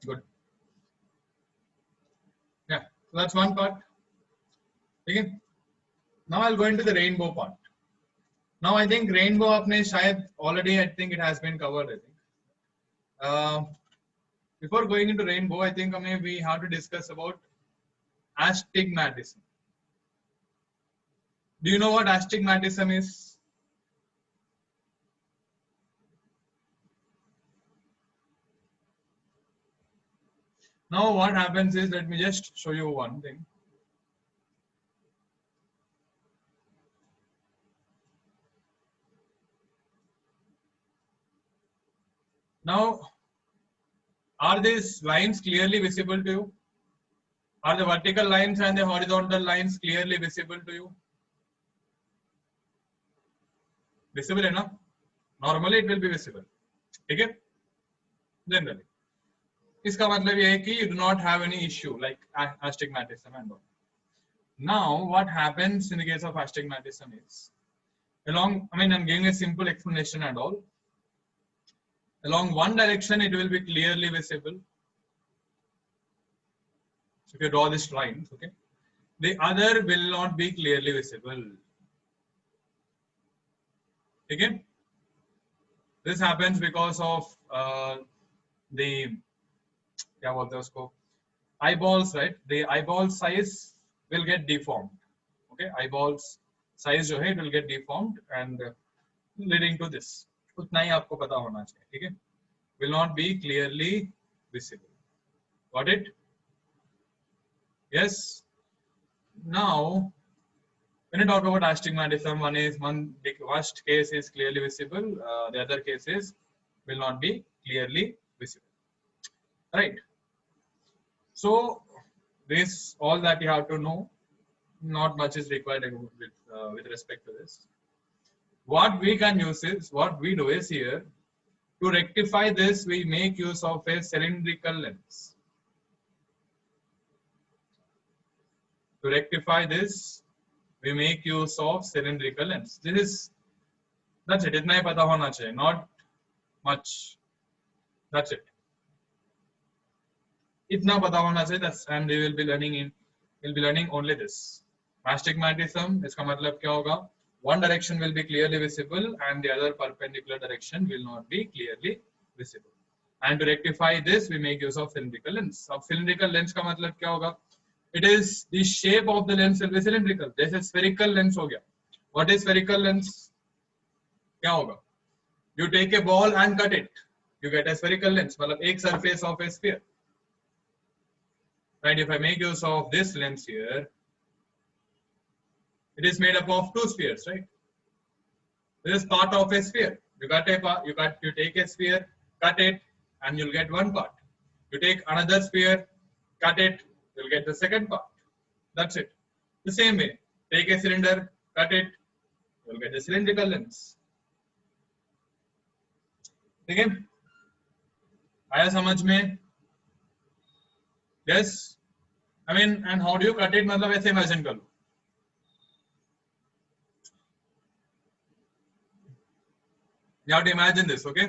Good. Yeah, so that's one part. Okay. Now I'll go into the rainbow part. Now I think rainbow आपने शायद already I think it has been covered. I think. Before going into rainbow, I think we have to discuss about astigmatism. Do you know what astigmatism is? Now what happens is, let me just show you one thing. Now, are these lines clearly visible to you? Are the vertical lines and the horizontal lines clearly visible to you? Visible enough? Normally it will be visible. Okay? Generally. इसका मतलब ये है कि you do not have any issue like astigmatism and all. Now, what happens in the case of astigmatism is, I'm giving a simple explanation and all. Along one direction, it will be clearly visible. So if you draw this line, okay, the other will not be clearly visible. Okay, this happens because of the eyeballs, right? The eyeball size will get deformed. Okay, eyeballs size जो है it will get deformed and leading to this. उतना ही आपको पता होना चाहिए, ठीक है? Will not be clearly visible. Got it? Yes. Now, when you talk about astigmatism, one first case is clearly visible. The other cases will not be clearly visible. Right. So, this all that you have to know. Not much is required with respect to this. What we can use is, what we do is here, to rectify this, we make use of a cylindrical lens. To rectify this, we make use of cylindrical lens. That's it. इतना ही पता होना चाहिए. Not much. That's it. इतना पता होना चाहिए. And we will be learning only this. Astigmatism, इसका मतलब क्या होगा? One direction will be clearly visible and the other perpendicular direction will not be clearly visible. And to rectify this, we make use of cylindrical lens. अब cylindrical lens का मतलब क्या होगा? It is the shape of the lens will be cylindrical. जैसे spherical lens हो गया. What is spherical lens? क्या होगा? You take a ball and cut it. You get a spherical lens. मतलब एक surface of a sphere. Right? If I make use of this lens here, it is made up of two spheres, right? This is part of a sphere. You take a sphere, cut it, and you'll get one part. You take another sphere, cut it, you'll get the second part. That's it. The same way, take a cylinder, cut it, you'll get a cylindrical lens. ठीक है? आया समझ में? Yes. And how do you cut it? मतलब ऐसे imagine कर लो. You have to imagine this, okay?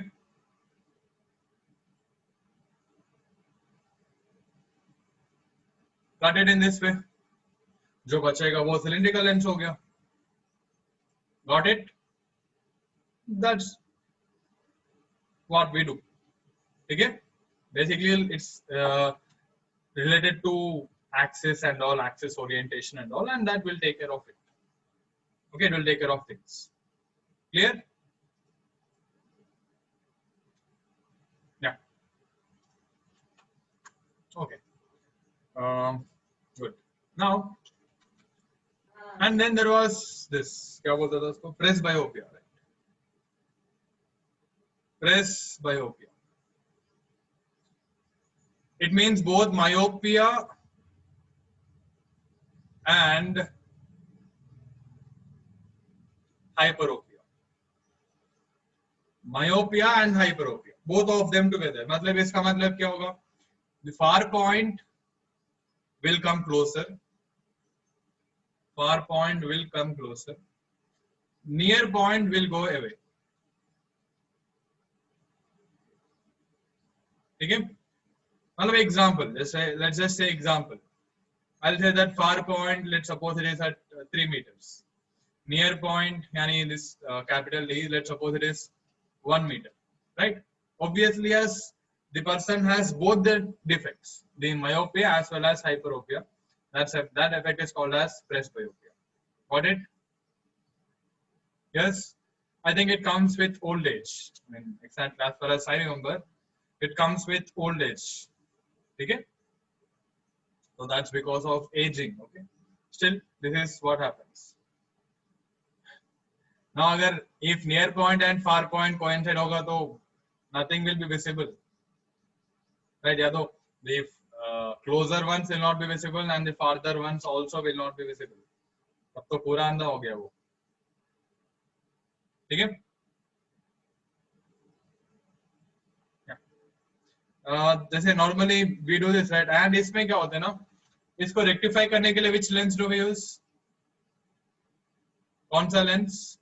Cut it in this way. जो बचेगा वो cylindrical lens हो गया. Got it? That's what we do. Okay? Basically, it's related to axis and all, axis orientation and all, and that will take care of it. Okay, it will take care of things. Clear? Yeah. Okay. Good. Now, and then there was this. क्या बोलता था उसको? Presbyopia. Right? Presbyopia. It means both myopia and hyperopia. Myopia and hyperopia. Both of them together. मतलब इसका मतलब क्या होगा? The far point will come closer. Far point will come closer. Near point will go away. ठीक है? मतलब example, let's just say example. I'll say that far point, let's suppose it is at 3 meters. Near point, yani this capital D, let's suppose it is 1 meter, right? Obviously, as the person has both the defects, the myopia as well as hyperopia, that effect is called as presbyopia. Got it? Yes, I think it comes with old age. I mean, exactly as far as I remember, it comes with old age. Okay? So that's because of aging. Okay. Still, this is what happens. Now, agar if near point and far point coincide hoga, तो nothing will be visible. Right? Yeah, so the closer ones will not be visible and the farther ones also will not be visible. तब तो पूरा अंधा हो गया वो. ठीक है? जैसे normally we do this right and इसमें क्या होता है ना, इसको रेक्टिफाई करने के लिए which lens do we use? कौन सा लेंस?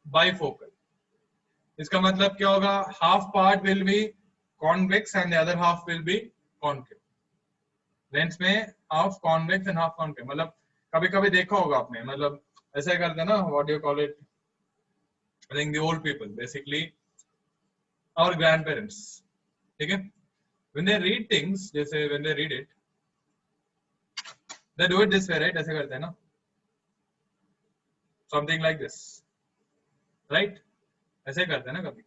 बाइफोकल. इसका मतलब क्या होगा? Half part will be convex and the other half will be concave. Lens में half convex and half concave. मतलब कभी कभी देखा होगा आपने, मतलब ऐसे करते हैं ना, what do you call it, I think the old people, basically our grandparents. ठीक है? when they read things, जैसे when they read it, they do it this way, right? ऐसे करते हैं ना, something like this, right? ऐसे करते हैं ना कभी.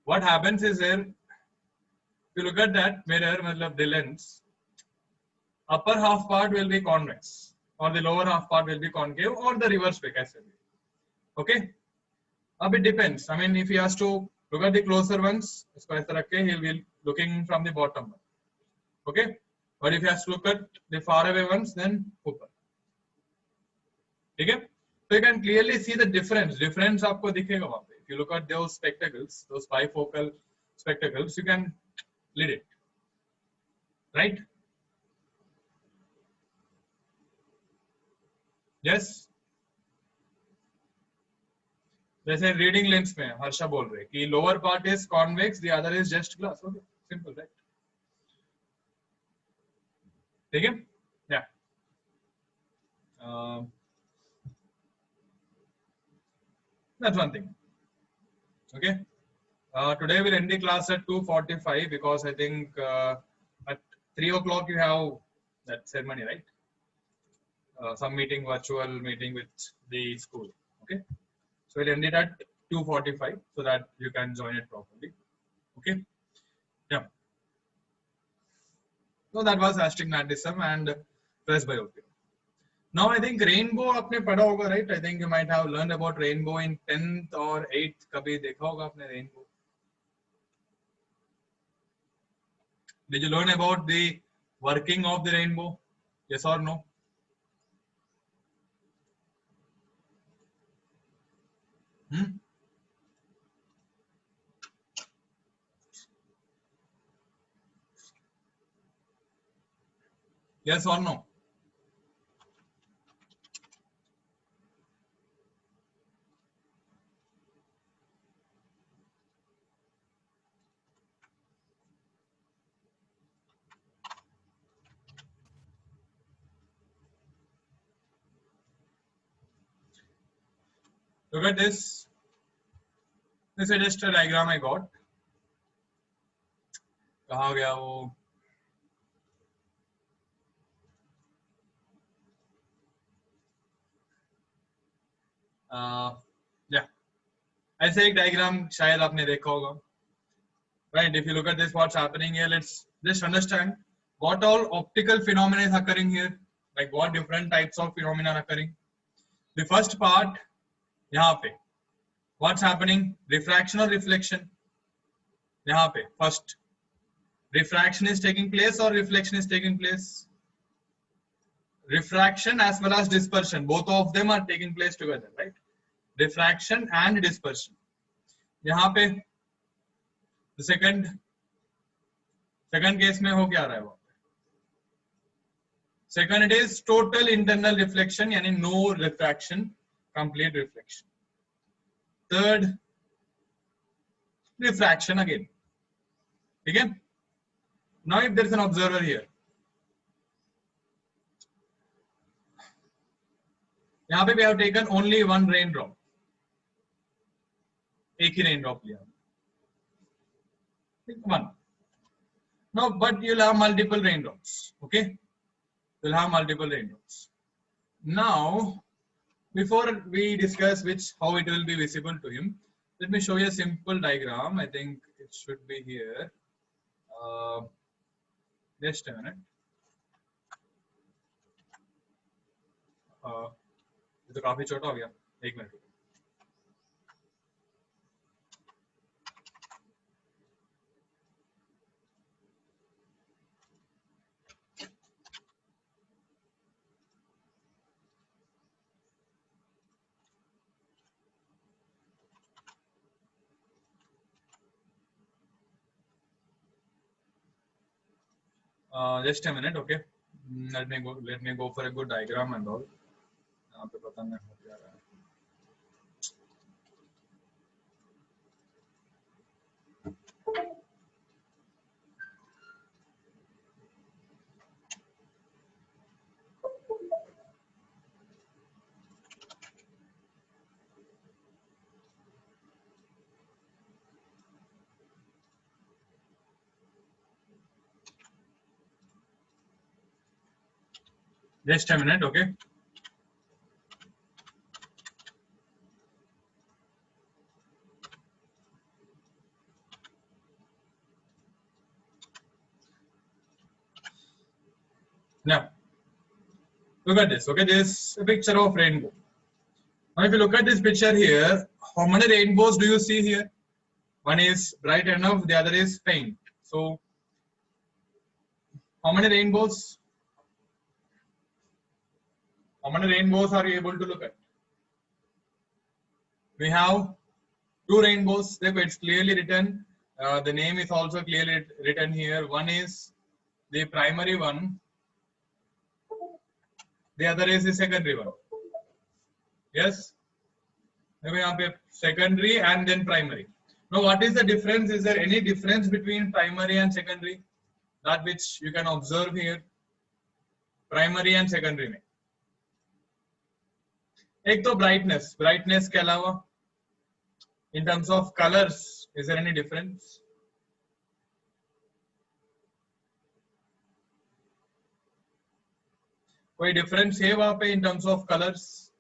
What happens is there, if you look at that mirror, मतलब the lens, upper half part will be convex or the lower half part will be concave or the reverse way, कैसे भी. Okay? अब it depends. I mean, if he has to look at the closer ones, इसको ऐसे रख के he'll be looking from the bottom one. Okay? But if you have to look at the far away ones, then ऊपर. ठीक है? So you can clearly see the difference. Difference आपको दिखेगा वहाँ पे. If you look at those spectacles, those bifocal spectacles, you can read it, right? Yes. जैसे reading lens में हर्षा बोल रहे कि lower part is convex, the other is just glass. Okay, simple, right? ठीक है? या that's one thing. Okay. Today we'll end the class at 2:45 because I think at 3 o'clock you have that ceremony, right? Some meeting, virtual meeting with the school. Okay. So we'll end it at 2:45 so that you can join it properly. Okay. Yeah. So that was astigmatism and presbyopia. Now I think rainbow आपने पढ़ा होगा, right? I think you might have learned about rainbow in 10th or 8th. कभी देखा होगा आपने rainbow? Did you learn about the working of the rainbow? Yes or no? Yes or no? Look at this. This is just a diagram I got. कहाँ गया वो? Yeah. ऐसे एक diagram शायद आपने देखा होगा. Right? If you look at this, what's happening here? Let's just understand what all optical phenomena is occurring here. Like what different types of phenomena are occurring. The first part, यहाँ पे. What's happening? Refraction or reflection? यहाँ पे first. Refraction is taking place or reflection is taking place? Refraction as well as dispersion, both of them are taking place together, right? Diffraction and dispersion. यहाँ पे the second case में हो क्या रहा है वो? Second, it is total internal reflection, यानी no refraction, complete reflection. Third, refraction again. ठीक है? Now if there is an observer here, यहाँ पे we have taken only one raindrop, एक ही raindrop लिया, one. No, but you'll have multiple raindrops. Okay, you'll have multiple raindrops. Now, before we discuss how it will be visible to him, let me show you a simple diagram. I think it should be here. Just a minute. ये तो काफी छोटा हो गया. एक minute. Just a minute, okay. Let me go for a good diagram and all. यहाँ पे पता नहीं हो क्या रहा है. Just a minute, okay. Now, look at this. Okay, this is a picture of rainbow. Now, if you look at this picture here, how many rainbows do you see here? One is bright enough, the other is faint. So, how many rainbows? How many rainbows are you able to look at? We have two rainbows. It's clearly written. The name is also clearly written here. One is the primary one. The other is the secondary one. Yes? Secondary and then primary. Now, what is the difference? Is there any difference between primary and secondary? That which you can observe here. Primary and secondary में. एक तो brightness. Brightness के अलावा, in terms of colors, is there any difference? कोई difference है वहाँ पे in terms of colors?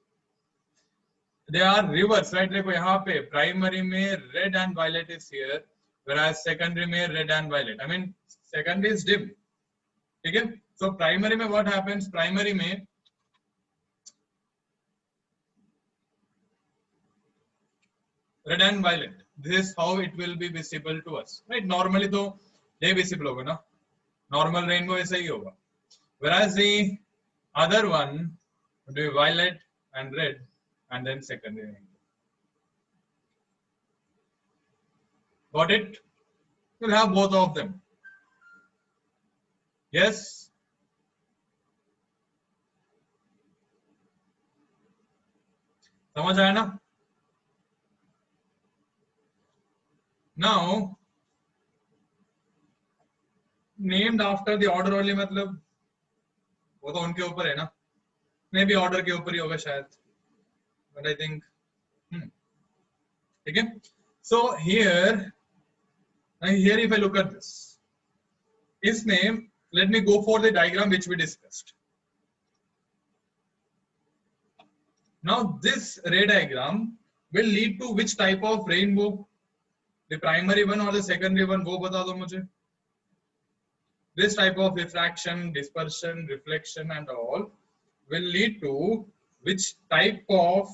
They are reverse, right? देखो यहाँ पे primary में red and violet is here, whereas secondary में red and violet. I mean, secondary is dim. ठीक है? So primary में what happens? Primary में red and violet. This is how it will be visible to us, right? Normally तो ये visible होगा ना? Normal rainbow ऐसा ही होगा. Whereas the other one would be violet and red, and then secondary rainbow. Got it? You'll have both of them. Yes? समझ आया ना? Now, named after the order only, मतलब वो तो उनके ऊपर है ना, मे बी ऑर्डर के ऊपर ही होगा शायद, but I think ठीक है. So here if I look at this, इसमें let me go for the diagram which we discussed. Now this ray diagram will lead to which type of rainbow? The primary one or the secondary one? वो बता दो मुझे. This type of diffraction, dispersion, reflection and all will lead to which type of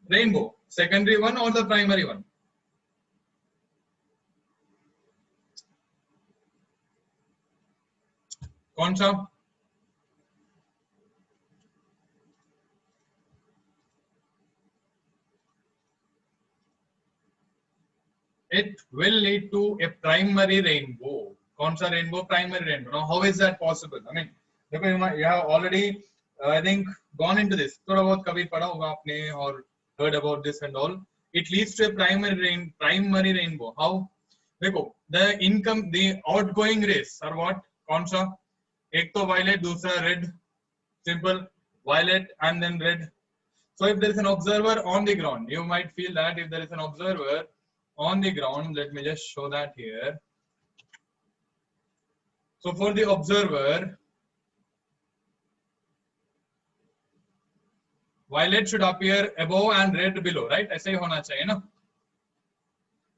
rainbow? Secondary one or the primary one? कौन सा? It will lead to a primary rainbow. कौन सा rainbow? Primary rainbow. Now, how is that possible? I mean, you have already, I think, gone into this. थोड़ा बहुत कभी पढ़ा होगा आपने और heard about this and all. It leads to a primary rainbow. How? देखो the outgoing rays are what? कौन सा? एक तो violet, दूसरा red. Simple. Violet and then red. So if there is an observer on the ground, you might feel that if there is an observer on the ground, let me just show that here. So for the observer, violet should appear above and red below, right? ऐसे ही होना चाहिए ना?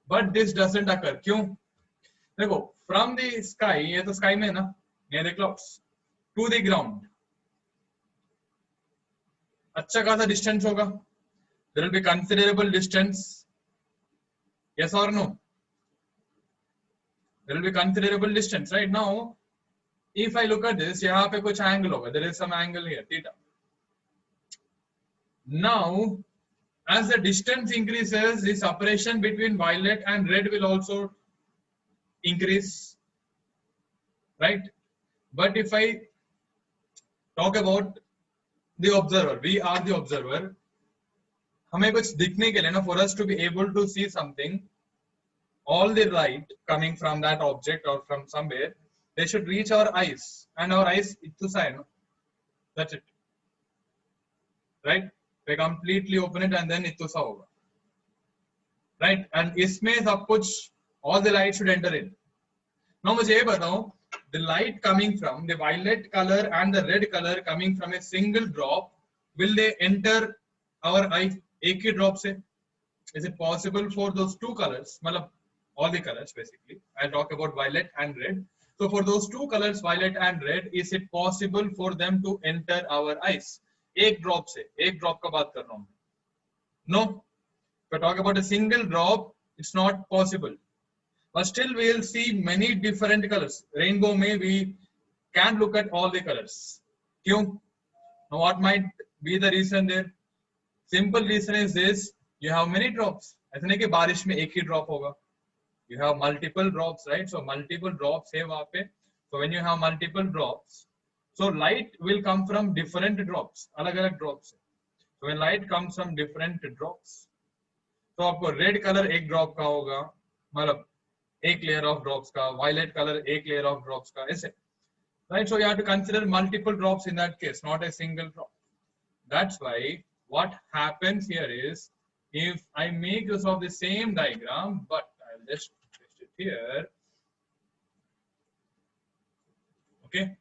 But this doesn't occur. क्यों? देखो, from the sky, ये तो sky में है ना? near the clouds, to the ground, अच्छा खासा distance होगा. There will be considerable distance. Yes or no? There will be considerable distance, right? Now, if I look at this, यहाँ पे कुछ angle होगा. There is some angle here, theta. Now, as the distance increases, the separation between violet and red will also increase, right? But if I talk about the observer, we are the observer. हमें कुछ दिखने के लिए ना, for us to be able to see something, all the light coming from that object or from somewhere, they should reach our eyes, and our eyes ittu sa hai, no? That's it, right? We completely open it and then ittu sa hoga, right? And इसमें सब कुछ, all the light should enter in. Now मुझे ये बताओ, the light coming from the violet color and the red color coming from a single drop, will they enter our eye एक ही drop से? Is it possible for those two colors, मतलब all the colors basically, I talk about violet and red. So for those two colors, violet and red, is it possible for them to enter our eyes? एक drop से, एक drop का बात कर रहा हूँ. No. If I talk about a single drop, it's not possible. But still we will see many different colors. Rainbow में we can look at all the colors. क्यों? Now what might be the reason there? Simple reason is this: you have many drops. ऐसा नहीं कि बारिश में एक ही drop होगा. You have multiple drops, right? So multiple drops है वहाँ पे. So when you have multiple drops, so light will come from different drops, अलग-अलग drops. So when light comes from different drops, तो आपको red color एक drop का होगा, मतलब एक layer of drops का, violet color एक layer of drops का, ऐसे, right? So you have to consider multiple drops in that case, not a single drop. That's why what happens here is, if I make use of the same diagram, but I'll just paste it here, okay,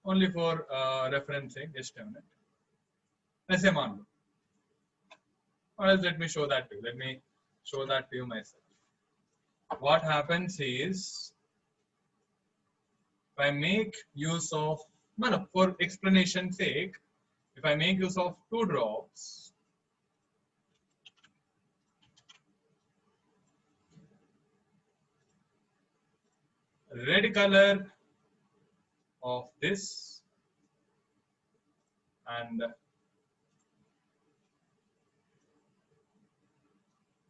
only for referencing, just a minute. ऐसे मान लो, or else let me show that to you. Let me show that to you myself. What happens is, if I make use of, well, for explanation's sake, if I make use of two drops, red color of this and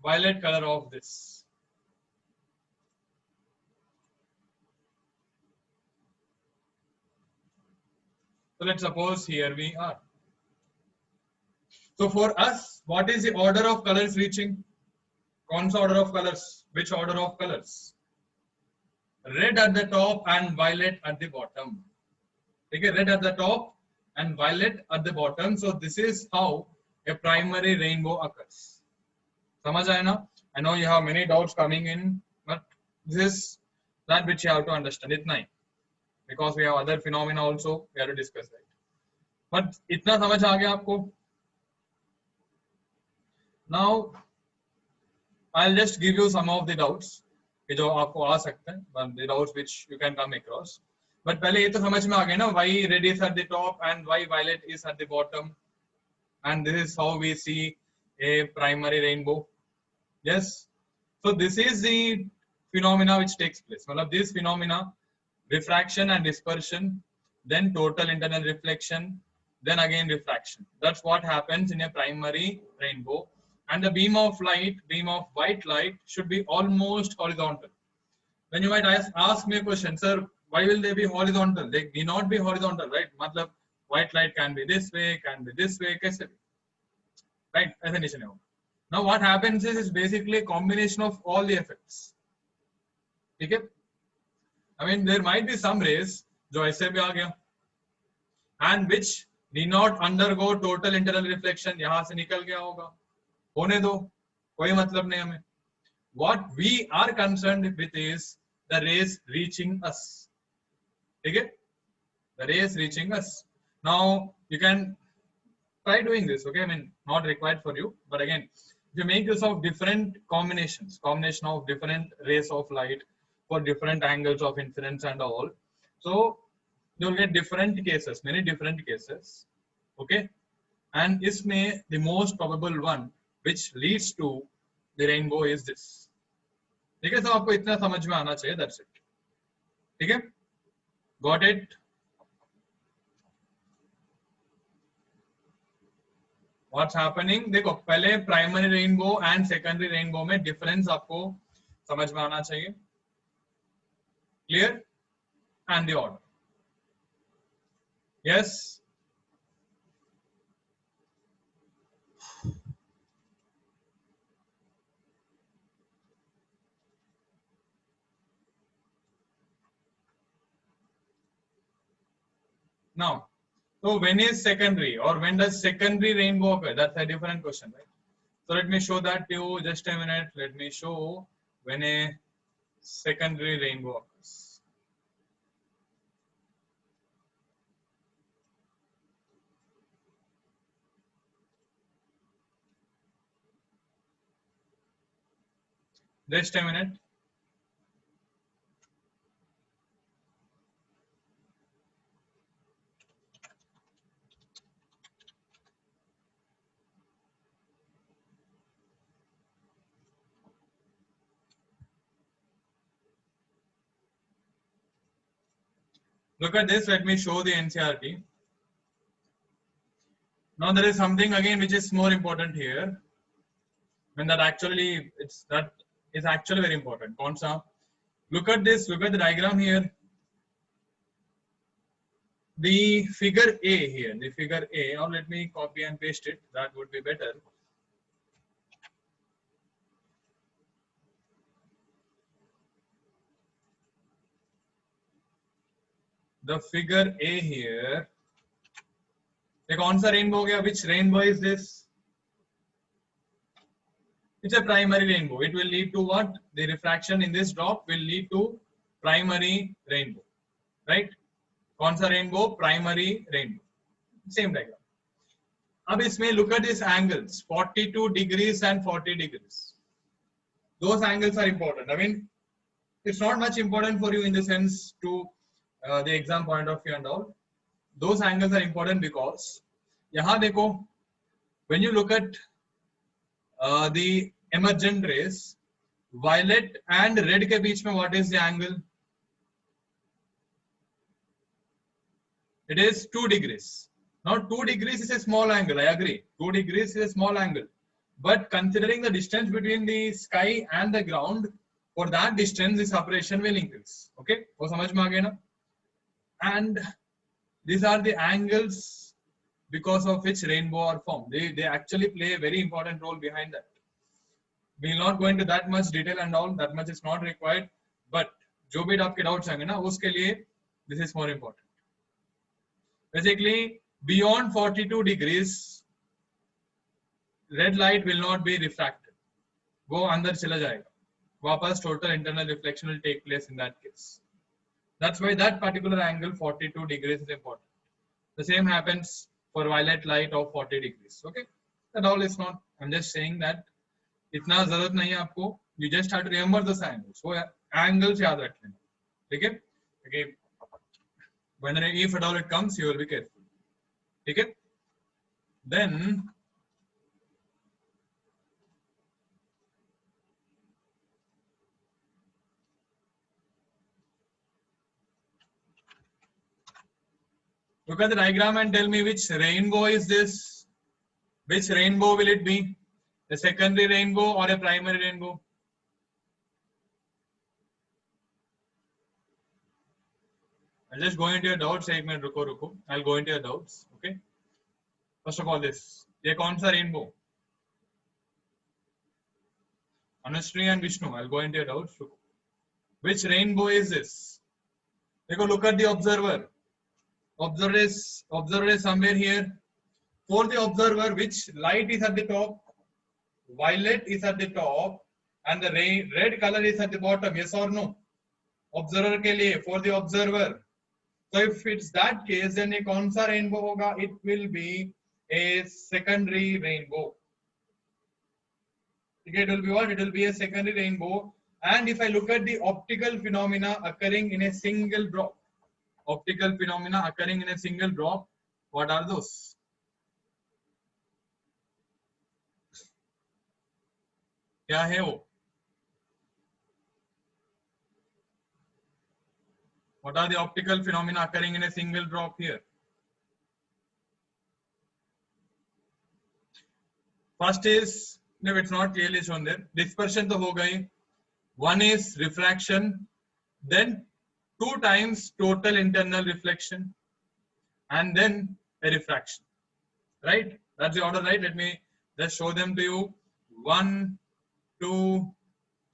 violet color of this. So let's suppose here we are. So for us, what is the order of colors reaching? कौन सा order of colors? Which order of colors? Red at the top and violet at the bottom. Okay, red at the top and violet at the bottom. So this is how a primary rainbow occurs. समझ आया ना? I know you have many doubts coming in, but this is that which you have to understand. इतना ही. Because we have other phenomena also, we have to discuss that. But इतना समझ आ गया आपको? Now, I'll just give you some of the doubts कि जो आपको आ सकते हैं, the doubts which you can come across. But पहले ये तो समझ में आ गया ना, why red is at the top and why violet is at the bottom, and this is how we see a primary rainbow. Yes. So this is the phenomena which takes place. मतलब this phenomena, refraction and dispersion, then total internal reflection, then again refraction. That's what happens in a primary rainbow. And the beam of light, beam of white light, should be almost horizontal. Then you might ask me a question, sir, why will they be horizontal? They need not be horizontal, right? मतलब white light can be this way, can be this way, कैसे भी, right? ऐसे नहीं होगा. Now what happens is basically a combination of all the effects. ठीक है. I mean there might be some rays जो ऐसे भी आ गया and which need not undergo total internal reflection, यहाँ से निकल गया होगा, होने दो, कोई मतलब नहीं हमें. What we are concerned with is the rays reaching us. ठीक है, the rays reaching us. Now you can try doing this, okay? I mean not required for you, but again if you make use of different combination of different rays of light for different angles of incidence and all, so you'll get different cases, many different cases, okay? And isme the most probable one which leads to the rainbow is this. ठीक है, तो आपको इतना समझ में आना चाहिए, that's it. ठीक है, got it? What's happening? देखो पहले primary rainbow and secondary rainbow में डिफरेंस आपको समझ में आना चाहिए. Clear? And the order. Yes. Now, so when is secondary or when does secondary rainbow occur? That's a different question, right? So let me show that to you. Just a minute. Let me show when a secondary rainbow occurs. Just a minute. Look at this. Let me show the NCERT. Now there is something again which is more important here. When that actually that is actually very important. Konsa? Look at this. Look at the diagram here. The figure A here. The figure A. Or let me copy and paste it. That would be better. The figure A here. कौन सा rainbow हो गया? Which rainbow is this? It's a primary rainbow. It will lead to what? The refraction in this drop will lead to primary rainbow, right? कौन सा rainbow? Primary rainbow. Same diagram. अब इसमें look at these angles, 42 degrees and 40 degrees. Those angles are important. I mean, it's not much important for you in the sense to the exam point of view and all. Those angles are important because यहाँ देखो, when you look at the emergent rays, violet and red के बीच में what is the angle? It is 2 degrees. Now 2 degrees is a small angle, I agree. 2 degrees is a small angle. But considering the distance between the sky and the ground, for that distance the separation will increase. Okay? वो समझ में आ गया ना? And these are the angles because of which rainbow are formed. They actually play a very important role behind that. We will not go into that much detail and all. That much is not required. But जो भी आपके doubts आएंगे ना, उसके लिए this is more important. Basically, beyond 42 degrees, red light will not be refracted. वो अंदर चला जाएगा. वापस total internal reflection will take place in that case. That's why that particular angle 42 degrees is important. The same happens for violet light of 40 degrees. Okay, that all is not. I'm just saying that इतना जरूरत नहीं है आपको. You just have to remember those angles. वो angles याद रख लेना. ठीक है? Okay. When if at all it comes, you will be careful. ठीक है? Then look at the diagram and tell me which rainbow is this. Which rainbow will it be? A secondary rainbow or a primary rainbow? I'll just go into your doubts. एक minute रुको. I'll go into your doubts. Okay. First of all, this. ये कौन सा rainbow? Anushree and Vishnu. I'll go into your doubts. रुको. Which rainbow is this? Look at the observer. Observer is somewhere here. For the observer, which light is at the top? Violet is at the top and the red color is at the bottom. Yes or no? Observer के लिए, for the observer. So if it's that case, then a कौन सा rainbow होगा? It will be a secondary rainbow. Okay, it will be what? It will be a secondary rainbow. And if I look at the optical phenomena occurring in a single drop, optical phenomena occurring in a single drop, what are those? क्या है वो? What are the optical phenomena occurring in a single drop here? First is, no, it's not clearly shown there. Dispersion to ho gayi. One is refraction, then 2 times total internal reflection, and then a refraction. Right? That's the order, right? Let me just show them to you. 1, 2,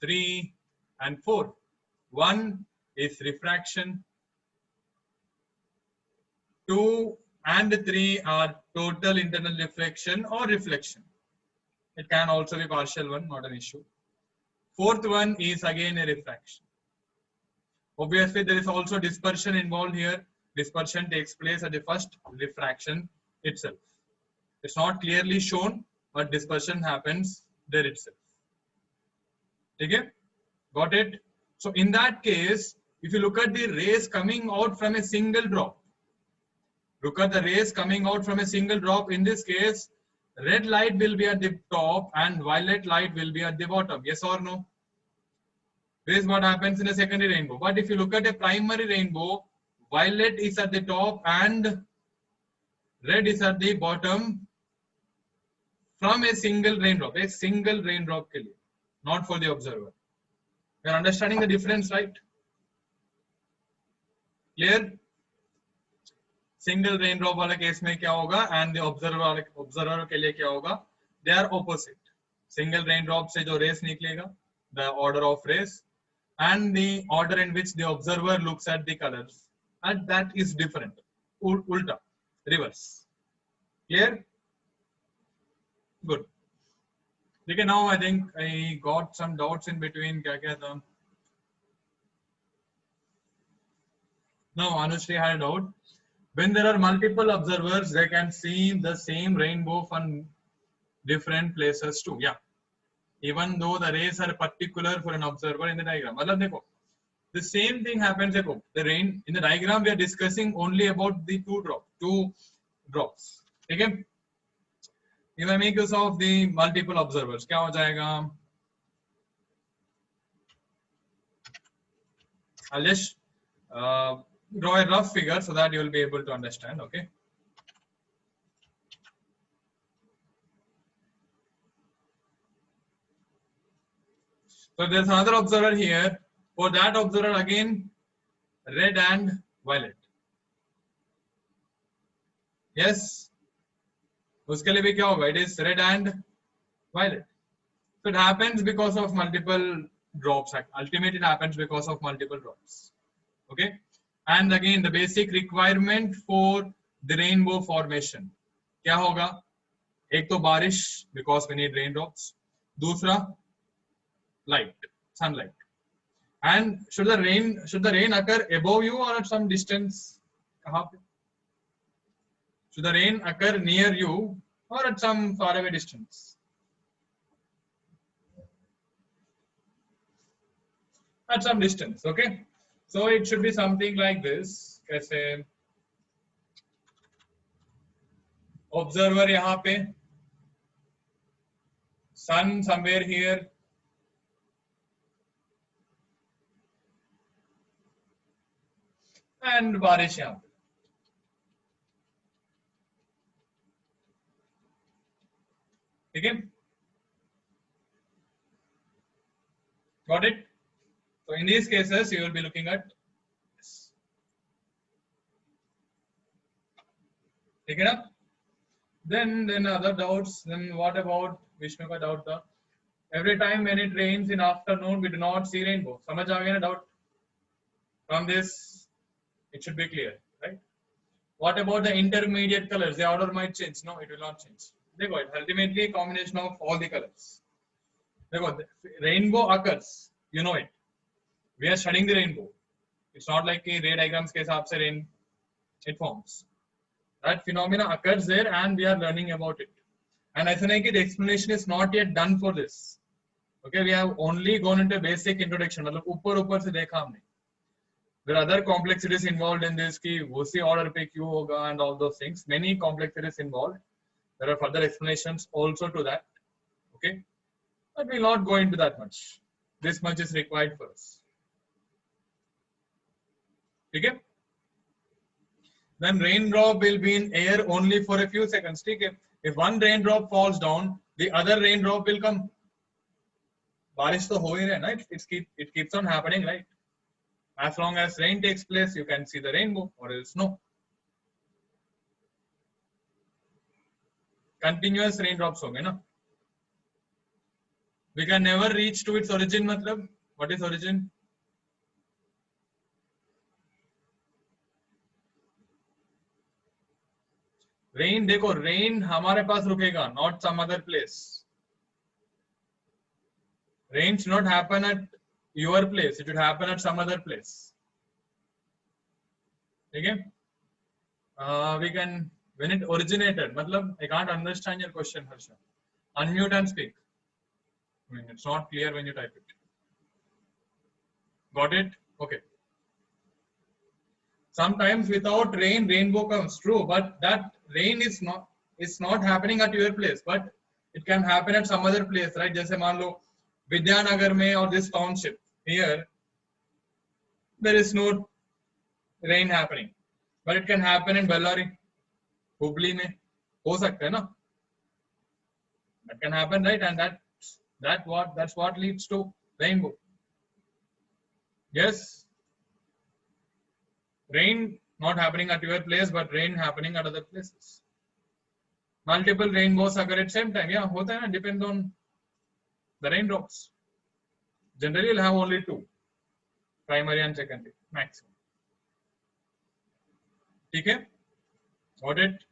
3, and 4. 1 is refraction. 2 and 3 are total internal reflection or reflection. It can also be partial one, not an issue. 4th one is again a refraction. Obviously, there is also dispersion involved here. Dispersion takes place at the first refraction itself. It's not clearly shown, but dispersion happens there itself. Okay? Got it? So in that case, if you look at the rays coming out from a single drop, look at the rays coming out from a single drop. In this case, red light will be at the top and violet light will be at the bottom. Yes or no? This is what happens in a secondary rainbow. But if you look at a primary rainbow, violet is at the top and red is at the bottom from a single raindrop. A single raindrop ke liye, not for the observer. You are understanding the difference, right? Clear? Single raindrop वाले case में क्या होगा and the observer के लिए क्या होगा? They are opposite. Single raindrop से जो rays निकलेगा, the order of rays, and the order in which the observer looks at the colors, and that is different. Ulta, reverse. Clear? Good. Okay, now I think I got some doubts in between. क्या क्या था? Now Anushri had a doubt. When there are multiple observers, they can see the same rainbow from different places too. Yeah. Even though the rays are particular for an observer in the diagram. The same thing happens. The rain in the diagram we are discussing only about the two drops. Okay. If I make use of the multiple observers, क्या हो जाएगा? I'll just draw a rough figure so that you will be able to understand. Okay. So there's another observer here. For that observer again, red and violet. Yes. उसके लिए भी क्या होगा? It is red and violet. So it happens because of multiple drops. Ultimately, it happens because of multiple drops. Okay. And again, the basic requirement for the rainbow formation क्या होगा? एक तो बारिश, because we need raindrops. दूसरा, light, sunlight. And should the rain occur above you or at some distance? कहाँ पे? Should the rain occur near you or at some faraway distance? At some distance, okay? So it should be something like this. कैसे? Observer यहाँ पे, sun somewhere here, and बारिश यहाँ पे. ठीक है? Got it? So in these cases, you will be looking at this. Take it up. Then other doubts. Then what about Vishnu का doubt था? Every time when it rains in afternoon, we do not see rainbow. समझ आ गया ना doubt? From this, it should be clear, right? What about the intermediate colors? The order might change. No, it will not change. देखो, it's ultimately a combination of all the colors. देखो, rainbow occurs. You know it. We are studying the rainbow. It's not like a ray diagrams के हिसाब से rain it forms. That phenomena occurs there, and we are learning about it. And I think the explanation is not yet done for this. Okay, we have only gone into basic introduction. मतलब ऊपर से देखा हमने. There are other complexities involved in this. कि उसी order पे क्यों होगा and all those things. Many complexities involved. There are further explanations also to that. Okay, but we will not go into that much. This much is required for us. Okay. Then raindrop will be in air only for a few seconds. Okay. If one raindrop falls down, the other raindrop will come. बारिश तो हो ही रहा है ना? It keeps on happening, right? As long as rain takes place, you can see the rainbow, or else no. Continuous raindrops होंगे ना? We can never reach to its origin. मतलब what is origin? Rain, देखो, rain हमारे पास रुकेगा, not some other place. Rain should not happen at your place. It should happen at some other place. Okay? We can, when it originated, मतलब I can't understand your question, Harsha. Unmute and speak. I mean, it's not clear when you type it. Got it? Okay. Sometimes without rain, rainbow comes. True, but that rain is not happening at your place, but it can happen at some other place, right? जैसे मान लो विद्यानगर में or this township here, there is no rain happening, but it can happen in Bellary, Hubli में हो सकता है ना? That can happen, right? And that's what leads to rainbow. Yes. Rain not happening at your place, but rain happening at other places. Multiple rainbows occur at same time. Yeah, होता है ना? Depends on the raindrops. Generally, you'll have only two, primary and secondary, maximum. ठीक है? Got it?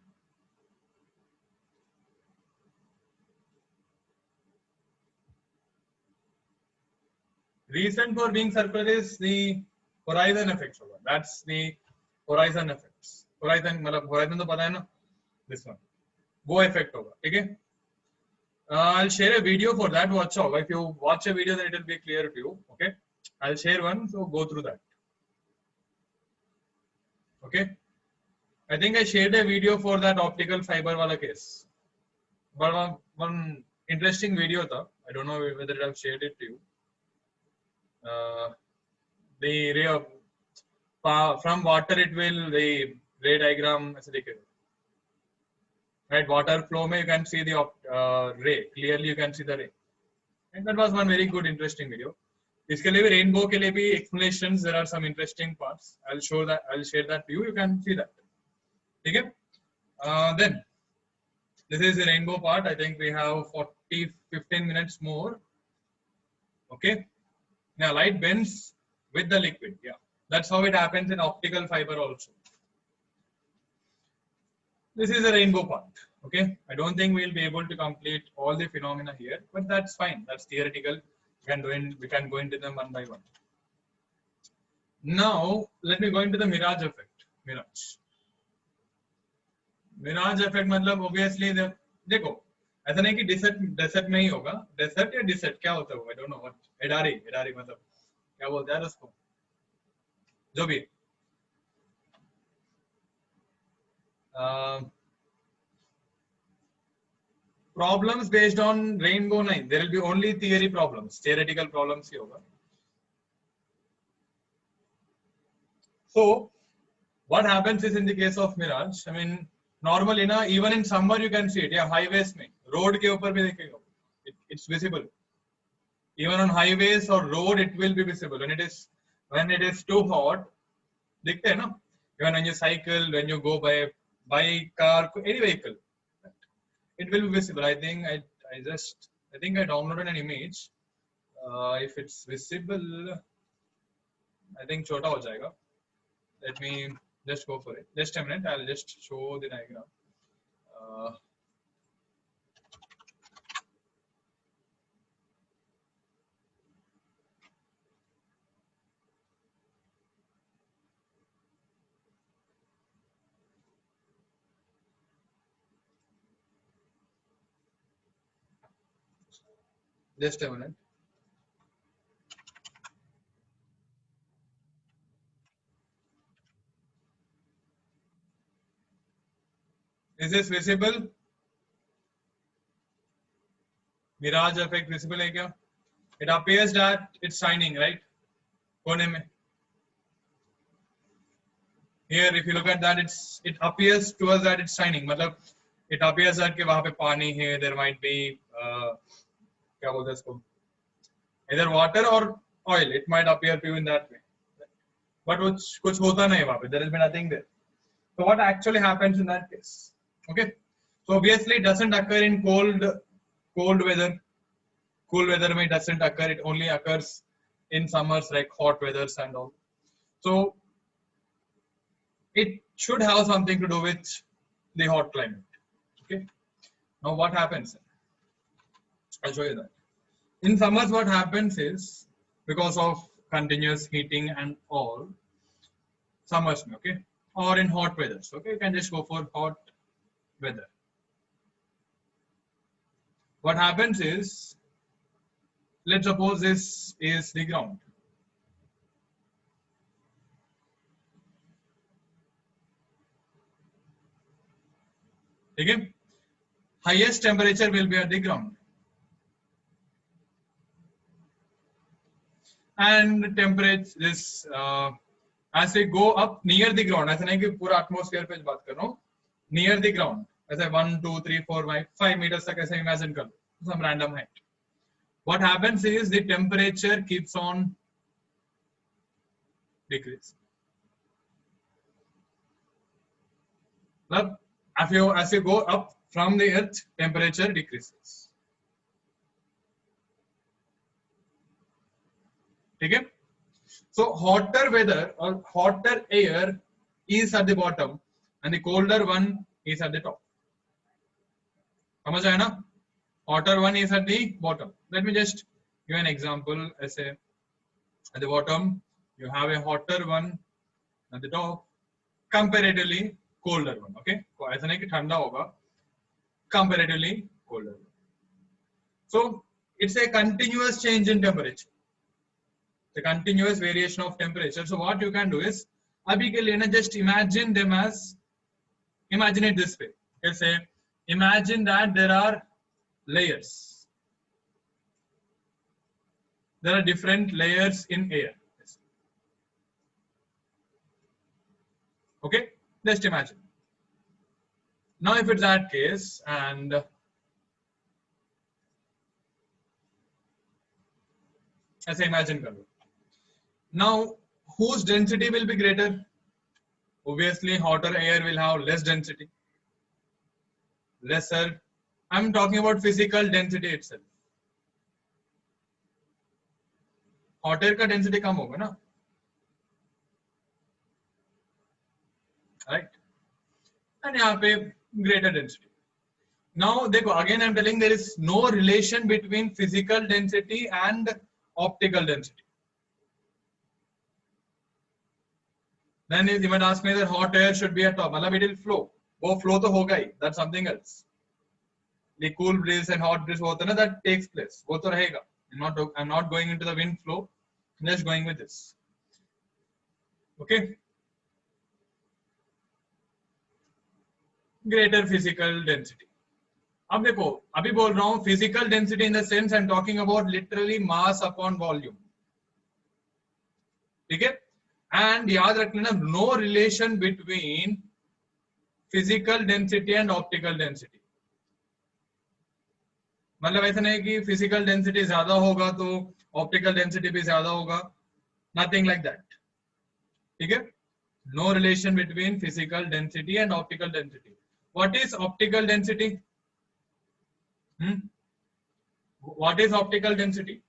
Reason for being circular is the horizon effects. That's the horizon effects. Horizon मतलब horizon तो पता है ना? This one. वो effect होगा. ठीक है? I'll share a video for that. Watch out. If you watch a video, then it will be clear to you. Okay? I'll share one, so go through that. Okay? I think I shared a video for that optical fiber wala case. But one interesting video tha. I don't know whether I've shared it to you. The ray of from water, it will the ray diagram ऐसे दिखेगा. Right, water flow में you can see the ray clearly. You can see the ray, and that was one very good interesting video. इसके लिए भी rainbow के लिए भी explanations. There are some interesting parts. I'll share that to you. You can see that. ठीक है? Then this is the rainbow part. I think we have 15 minutes more. Okay. Now light bends with the liquid. Yeah, that's how it happens in optical fiber also. This is a rainbow part. Okay, I don't think we'll be able to complete all the phenomena here, but that's fine. That's theoretical. We can go into them one by one. Now let me go into the mirage effect. Mirage effect मतलब obviously देखो ऐसा नहीं कि dessert में ही होगा. Dessert या dessert क्या होता है? I don't know what. एडारी मतलब क्या बोलते हैं उसको? जो भी problems based on rainbow नहीं. There will be only theory problems. Theoretical problems ही होगा. So what happens is in the case of mirage, I mean normally ना even in summer you can see it. Yeah, highways में road के ऊपर भी देखेगा. It's visible. Even on highways or road it will be visible. When it is too hot, दिखते हैं ना? Even when you cycle, when you go by bike, car, any vehicle, it will be visible. I think I downloaded an image. If it's visible, I think छोटा हो जाएगा. Let me just go for it. Just a minute. I'll just show the diagram. Uh, just a minute. Is this visible? Mirage effect visible है क्या? It appears that it's shining, right? कोने में. Here, if you look at that, it appears to us that it's shining. मतलब it appears that कि वहाँ पे पानी है. There might be क्या बोलते हैं इसको? Either water or oil. It might appear to you in that way. But कुछ होता नहीं वहाँ पे. There will be nothing there. So what actually happens in that case? Okay. So obviously it doesn't occur in cold weather. Cool weather may doesn't occur. It only occurs in summers like hot weathers and all. So it should have something to do with the hot climate. Okay. Now what happens? I'll show you that. In summers, what happens is because of continuous heating and all, summers, okay, or in hot weathers. Okay, you can just go for hot weather. What happens is, let's suppose this is the ground. Okay, highest temperature will be at the ground, and temperature this as we go up near the ground. ऐसा नहीं कि पूरा atmosphere पे बात कर रहा हूँ. Near the ground, ऐसे 1, 2, 3, 4, 5 meters तक ऐसे imagine कर लो, some random height. What happens is the temperature keeps on decreasing. As you go up from the earth, temperature decreases. Okay? So hotter weather or hotter air is at the bottom and the colder one is at the top. समझ आया ना? Hotter one is at the bottom. Let me just give an example. As at the bottom, you have a hotter one. At the top, comparatively colder one. Okay? ऐसा नहीं कि ठंडा होगा. Comparatively colder. So it's a continuous change in temperature. The continuous variation of temperature. So what you can do is, अभी के लिए ना just imagine them as, imagine it this way. Let's say, imagine that there are layers. There are different layers in air. Okay, just imagine. Now, if it's that case, and ऐसे imagine कर लो. Now, whose density will be greater? Obviously, hotter air will have less density. Lesser. I'm talking about physical density itself. Hot air का density कम होगा ना? Right? And यहाँ पे greater density. Now, देखो, again I'm telling there is no relation between physical density and optical density. Then you might ask me that hot air should be at top. मतलब it will flow. वो flow तो होगा ही. That's something else. The cool breeze and hot breeze होता है ना, that takes place. वो तो रहेगा. I'm not going into the wind flow. I'm just going with this. Okay. Greater physical density. अब देखो, अभी बोल रहा हूँ physical density in the sense I'm talking about literally mass upon volume. ठीक है? And याद रख लेना, no relation between physical density and optical density. मतलब ऐसा नहीं कि physical density ज्यादा होगा तो optical density भी ज्यादा होगा. Nothing like that. ठीक है? No relation between physical density and optical density. What is optical density? What is optical density?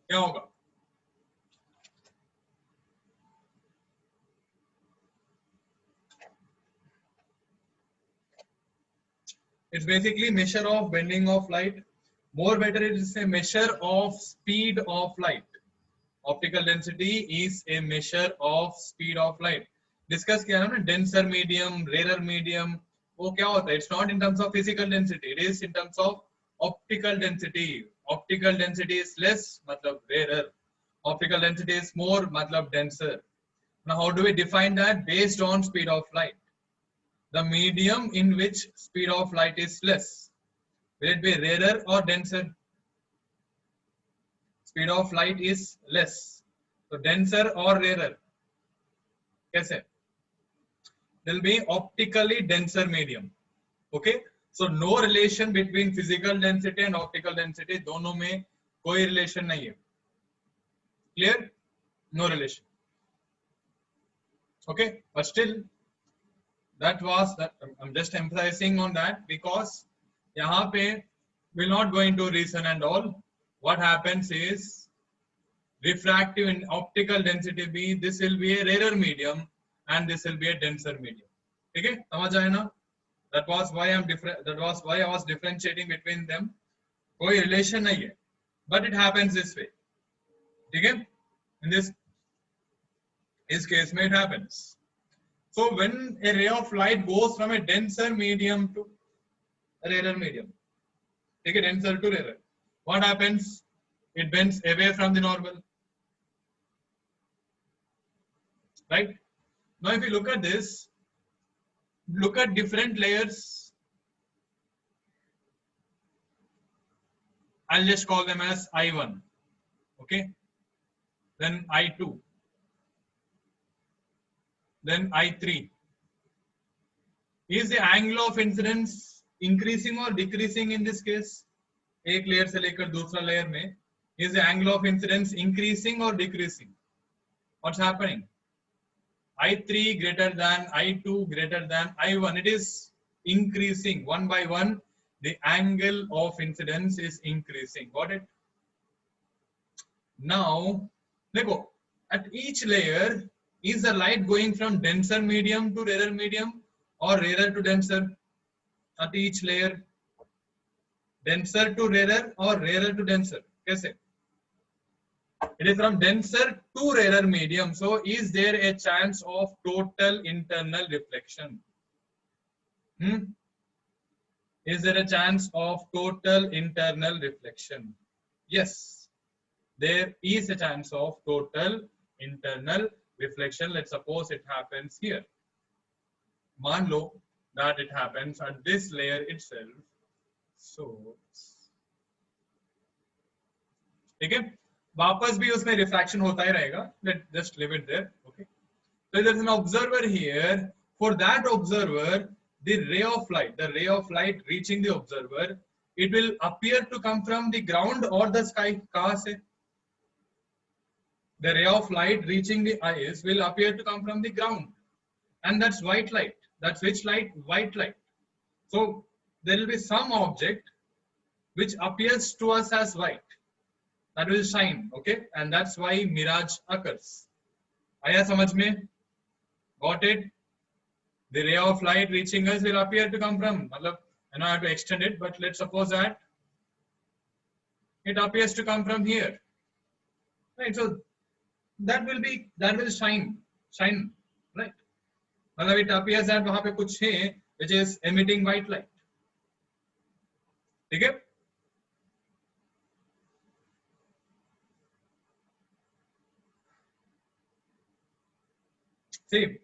क्या होगा? It's basically measure of bending of light. More better, it is a measure of speed of light. Optical density is a measure of speed of light. Discuss किया ना, denser medium, rarer medium. वो क्या होता है? It's not in terms of physical density. It is in terms of optical density. Optical density is less, मतलब rarer. Optical density is more, मतलब denser. Now, how do we define that? Based on speed of light. The medium in which speed of light is less. Will it be rarer or denser? Speed of light is less. So denser or rarer? कैसे? There will be optically denser medium. Okay? So no relation between physical density and optical density. दोनों में कोई relation नहीं है. Clear? No relation. Okay? But still, that was that. I'm just emphasizing on that because यहाँ पे we'll not go into reason and all. What happens is refractive and optical density be, this will be a rarer medium and this will be a denser medium. Okay, समझ आए ना? That was why I was differentiating between them. कोई relation नहीं है, but it happens this way. ठीक है? In this case में it happens. So when a ray of light goes from a denser medium to a rarer medium, ठीक है, denser to rarer, what happens? It bends away from the normal. Right? Now, if you look at this, look at different layers. I'll just call them as I1. Okay? Then I2. Then I3. Is the angle of incidence increasing or decreasing in this case? एक layer से लेकर दूसरा layer में, is the angle of incidence increasing or decreasing? What's happening? I3 greater than I2 greater than I1. It is increasing one by one. The angle of incidence is increasing. Got it? Now, देखो, at each layer, is the light going from denser medium to rarer medium or rarer to denser? At each layer, denser to rarer or rarer to denser? कैसे? It is from denser to rarer medium. So, is there a chance of total internal reflection? Is there a chance of total internal reflection? Yes, there is a chance of total internal reflection. Let's suppose it happens here. मान लो that it happens at this layer itself. So, ठीक है? वापस भी उसमें refraction होता ही रहेगा. Let's just leave it there. Okay. So there's an observer here. For that observer, the ray of light reaching the observer, it will appear to come from the ground or the sky. कहाँ से? The ray of light reaching the eyes will appear to come from the ground, and that's white light. That's which light? White light. So there will be some object which appears to us as white. That will shine, okay? And that's why mirage occurs. आया समझ में? Got it? The ray of light reaching us will appear to come from, मतलब, I know I have to extend it, but let's suppose that it appears to come from here. Right? So that will shine, right? मतलब it appears that वहाँ पे कुछ है which is emitting white light. ठीक है? See,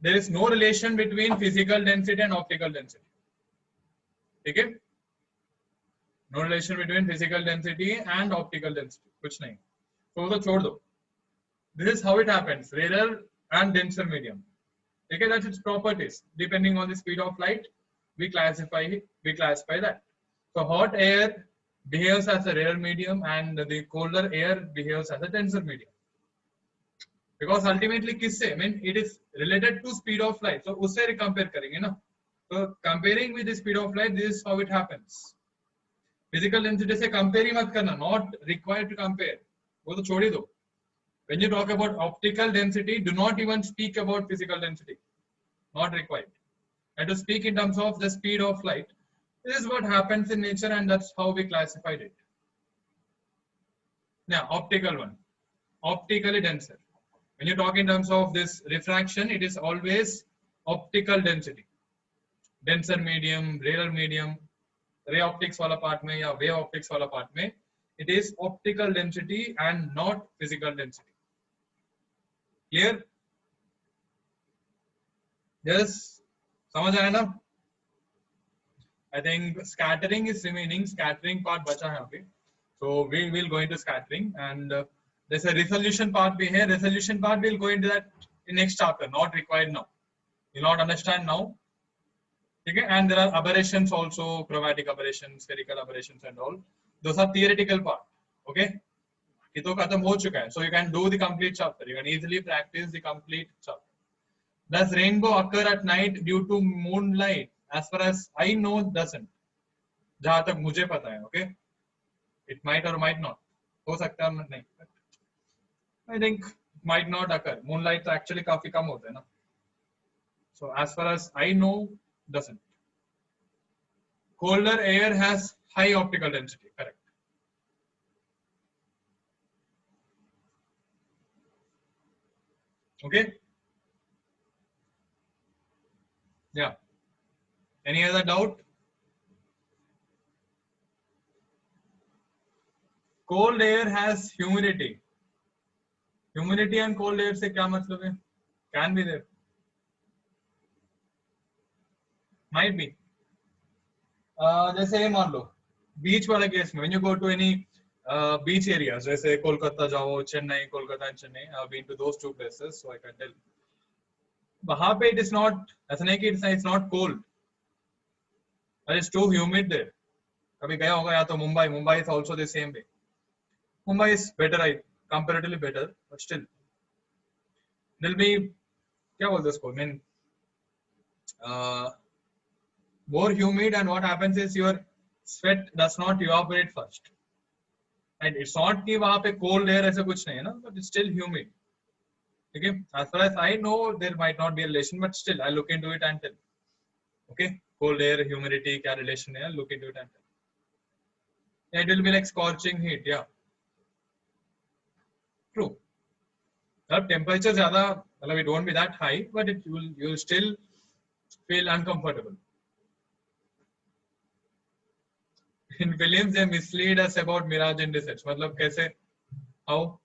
there is no relation between physical density and optical density. ठीक है? No relation between physical density and optical density. कुछ नहीं. तो छोड़ दो. This is how it happens. Rarer and denser medium. Okay, that's its properties. Depending on the speed of light, we classify that. So hot air behaves as a rarer medium, and the colder air behaves as a denser medium. Because ultimately, किससे? I mean, it is related to speed of light. So उससे compare करेंगे ना. So comparing with the speed of light, this is how it happens. Physical density से compare ही मत करना. Not required to compare. वो तो छोड़ ही दो. When you talk about optical density, do not even speak about physical density. Not required. And to speak in terms of the speed of light, this is what happens in nature, and that's how we classified it. Now, optical one, optically denser. When you talk in terms of this refraction, it is always optical density. Denser medium, rarer medium, ray optics wala part mein ya wave optics wala part mein, it is optical density and not physical density. Clear? Yes. समझ आया ना? I think scattering is remaining. Scattering part बचा है अभी. So we will go into scattering, and there's a resolution part be here. Resolution part we'll go into that in next chapter. Not required now. You'll not understand now. Okay? And there are aberrations also, chromatic aberrations, spherical aberrations, and all. Those are theoretical part. Okay? ये तो खत्म हो चुका है. So you can do the complete chapter. You can easily practice the complete chapter. Does rainbow occur at night due to moonlight? As far as I know, doesn't. जहाँ तक मुझे पता है. Okay? It might or might not. हो सकता है नहीं. I think it might not occur. Moonlight तो actually काफी कम होता है ना. So as far as I know, doesn't. Colder air has high optical density. Correct. Okay. Yeah. Any other doubt? Cold air has humidity. Humidity and cold air से क्या मतलब है? Can be there. Might be. जैसे ये मान लो बीच वाला case में, when you go to any beach areas, जैसे कोलकाता जाओ, Chennai, Kolkata and Chennai, I've been to those two places, so I can tell. वहाँ पे it is not, ऐसा नहीं कि it's not cold, but it's too humid there. कभी गया होगा या तो Mumbai is also the same way. Mumbai is better, comparatively better, but still there'll be, क्या बोलते हैं उसको, I mean, more humid, and what happens is your sweat does not evaporate first. And it's not कि वहाँ पे cold air ऐसा कुछ नहीं है ना, but it's still humid. Okay, as far as I know, there might not be a relation, but still I'll look into it and tell. Okay, cold air, humidity, क्या relation है? I'll look into it and tell. Yeah, it will be like scorching heat. Yeah, true. The temperature ज़्यादा, मतलब it won't be that high, but you will still feel uncomfortable. In Williams, they mislead us about mirage indices. मतलब कैसे? How?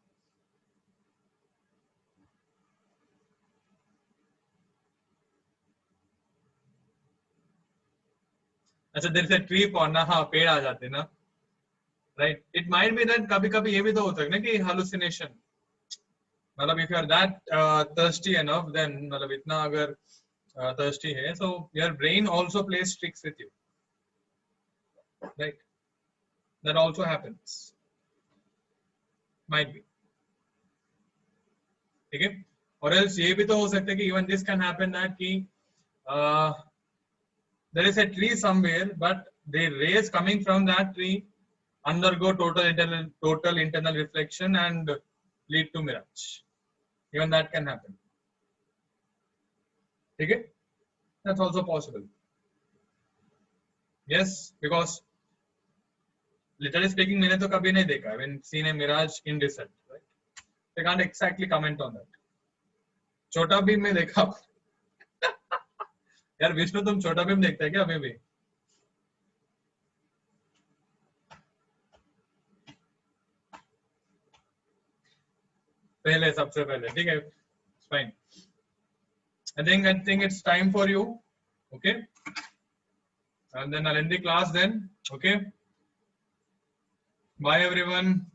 अच्छा, there is a tree pond ना, हाँ पेड़ आ जाते ना, right? It might be that कभी-कभी ये भी तो होता है ना कि hallucination. मतलब if you are that thirsty enough, then मतलब इतना अगर thirsty है, so your brain also plays tricks with you, right? That also happens. Might be. ठीक है? और else ये भी तो हो सकता है कि even this can happen that कि there is a tree somewhere, but the rays coming from that tree undergo total internal reflection and lead to mirage. Even that can happen. Okay? That's also possible. Yes, because literally speaking, मैंने तो कभी नहीं देखा. I haven't seen a mirage in desert, right? I can't exactly comment on that. छोटा भीम में देखा. यार विष्णु, तुम छोटा भीम देखते हैं क्या अभी भी? पहले, सबसे पहले, ठीक है? Fine. I think it's time for you. Okay? And then I'll end the class then. Okay? Bye everyone.